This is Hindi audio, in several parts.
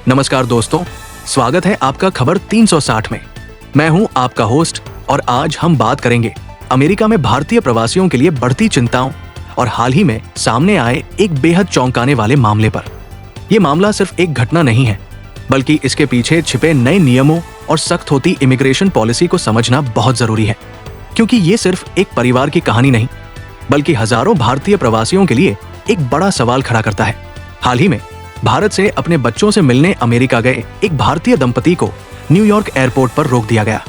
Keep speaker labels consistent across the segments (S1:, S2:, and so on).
S1: नमस्कार दोस्तों, स्वागत है आपका खबर 360 में। मैं हूं आपका होस्ट और आज हम बात करेंगे अमेरिका में भारतीय प्रवासियों के लिए बढ़ती चिंताओं और हाल ही में सामने आए एक बेहद चौंकाने वाले मामले पर। यह मामला सिर्फ एक घटना नहीं है, बल्कि इसके पीछे छिपे नए नियमों और सख्त होती इमिग्रेशन पॉलिसी को समझना बहुत जरूरी है, क्योंकि ये सिर्फ एक परिवार की कहानी नहीं, बल्कि हजारों भारतीय प्रवासियों के लिए एक बड़ा सवाल खड़ा करता है। हाल ही में भारत से अपने बच्चों से मिलने अमेरिका गए एक भारतीय दंपति को न्यूयॉर्क एयरपोर्ट पर रोक दिया गया।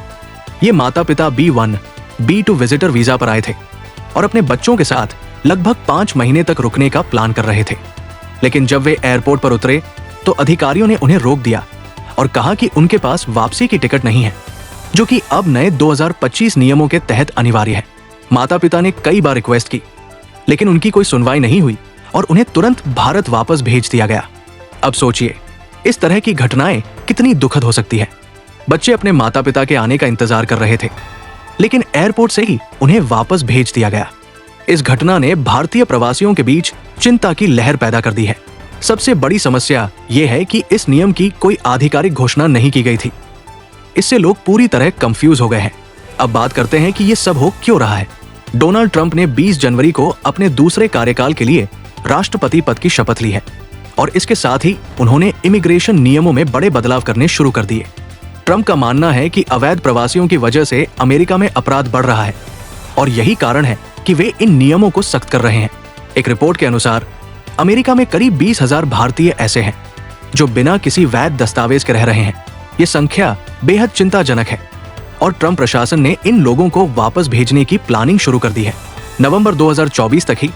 S1: ये माता पिता B1, B2 विजिटर वीजा पर आए थे और अपने बच्चों के साथ लगभग 5 महीने तक रुकने का प्लान कर रहे थे। लेकिन जब वे एयरपोर्ट पर उतरे तो अधिकारियों ने उन्हें रोक दिया और कहा कि उनके पास वापसी की टिकट नहीं है, जो कि अब नए 2025 नियमों के तहत अनिवार्य है। माता पिता ने कई बार रिक्वेस्ट की, लेकिन उनकी कोई सुनवाई नहीं हुई और उन्हें तुरंत भारत वापस भेज दिया गया। अब सोचिए, इस तरह की घटनाएं कितनी दुखद हो सकती है। बच्चे अपने माता पिता के आने का इंतजार कर रहे थे, लेकिन एयरपोर्ट से ही उन्हें वापस भेज दिया गया। इस घटना ने भारतीय प्रवासियों के बीच चिंता की लहर पैदा कर दी है। सबसे बड़ी समस्या यह है कि इस नियम की कोई आधिकारिक घोषणा नहीं की गई थी। इससे लोग पूरी तरह कंफ्यूज हो गए हैं। अब बात करते हैं कि यह सब हो क्यों रहा है। डोनाल्ड ट्रंप ने 20 जनवरी को अपने दूसरे कार्यकाल के लिए राष्ट्रपति पद की शपथ ली है और इसके साथ ही उन्होंने इमिग्रेशन नियमों में बड़े बदलाव करने शुरू कर दिए। ट्रंप का मानना है कि अवैध प्रवासियों की वजह से अमेरिका में अपराध बढ़ रहा है और यही कारण है कि वे इन नियमों को सख्त कर रहे हैं। एक रिपोर्ट के अनुसार अमेरिका में करीब 20,000 भारतीय ऐसे हैं जो बिना किसी वैध दस्तावेज के रह रहे हैं। ये संख्या बेहद चिंताजनक है और ट्रंप प्रशासन ने इन लोगों को वापस भेजने की प्लानिंग शुरू कर दी है। नवंबर 2024 तक ही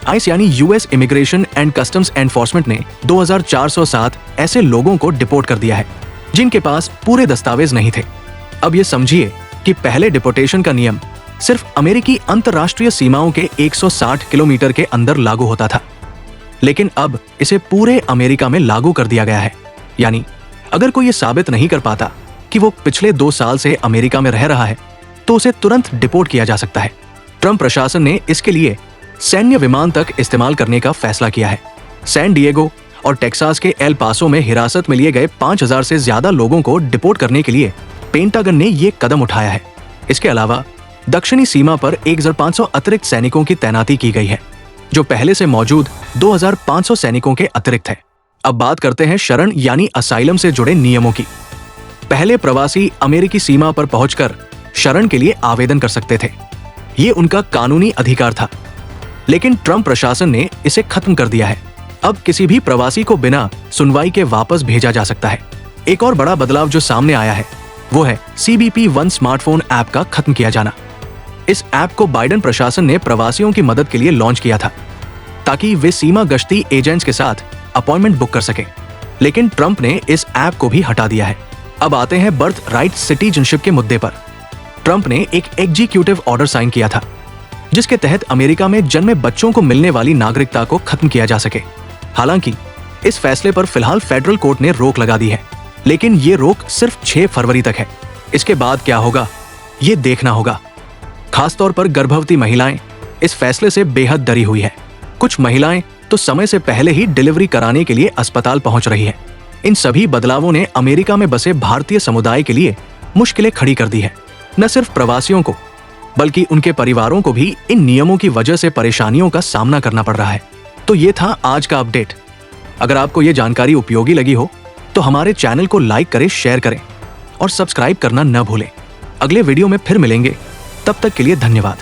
S1: आइस यानी US immigration and customs enforcement ने 2407 ऐसे लोगों को डिपोर्ट कर दिया है जिनके पास पूरे दस्तावेज नहीं थे। अब ये समझिए कि पहले डिपोर्टेशन का नियम सिर्फ अमेरिकी अंतर्राष्ट्रीय सीमाओं के 160 किलोमीटर के अंदर लागू होता था, लेकिन अब इसे पूरे अमेरिका में लागू कर दिया गया है। यानी अगर कोई ये साबित नहीं कर पाता कि वो पिछले 2 साल से अमेरिका में रह रहा है, तो उसे तुरंत डिपोर्ट किया जा सकता है। ट्रंप प्रशासन ने इसके लिए सैन्य विमान तक इस्तेमाल करने का फैसला किया है। सैन डिएगो और टेक्सास के एल पासो में हिरासत में लिए गए 5,000 से ज्यादा लोगों को डिपोर्ट करने के लिए पेंटागन ने ये कदम उठाया है। इसके अलावा दक्षिणी सीमा पर 1,500 अतिरिक्त सैनिकों की तैनाती की गई है, जो पहले से मौजूद 2,500 सैनिकों के अतिरिक्त है। अब बात करते हैं शरण यानी असाइलम से जुड़े नियमों की। पहले प्रवासी अमेरिकी सीमा पर पहुंचकर शरण के लिए आवेदन कर सकते थे। ये उनका कानूनी अधिकार था, लेकिन ट्रंप प्रशासन ने इसे खत्म कर दिया है। अब किसी भी प्रवासी को बिना सुनवाई के वापस भेजा जा सकता है। एक और बड़ा बदलाव जो सामने आया है वो है CBP-1 स्मार्टफोन ऐप का खत्म किया जाना। इस ऐप को बाइडेन प्रशासन ने प्रवासियों की मदद के लिए लॉन्च किया था ताकि वे सीमा गश्ती एजेंट्स के साथ अपॉइंटमेंट बुक कर सकें, लेकिन ट्रंप ने इस ऐप को भी हटा दिया है। अब आते हैं बर्थ राइट सिटीजनशिप के मुद्दे पर। ट्रंप ने एक एग्जीक्यूटिव ऑर्डर साइन किया था जिसके तहत अमेरिका में जन्मे बच्चों को मिलने वाली नागरिकता को खत्म किया जा सके। हालांकि इस फैसले पर फिलहाल फेडरल कोर्ट ने रोक लगा दी है, लेकिन ये रोक सिर्फ 6 फरवरी तक है। इसके बाद क्या होगा ये देखना होगा। खासतौर पर गर्भवती महिलाएं इस फैसले से बेहद डरी हुई है। कुछ महिलाएं तो समय से पहले ही डिलीवरी कराने के लिए अस्पताल पहुंच रही है। इन सभी बदलावों ने अमेरिका में बसे भारतीय समुदाय के लिए मुश्किलें खड़ी कर दी है। न सिर्फ प्रवासियों को, बल्कि उनके परिवारों को भी इन नियमों की वजह से परेशानियों का सामना करना पड़ रहा है। तो ये था आज का अपडेट। अगर आपको ये जानकारी उपयोगी लगी हो तो हमारे चैनल को लाइक करें, शेयर करें और सब्सक्राइब करना न भूलें। अगले वीडियो में फिर मिलेंगे, तब तक के लिए धन्यवाद।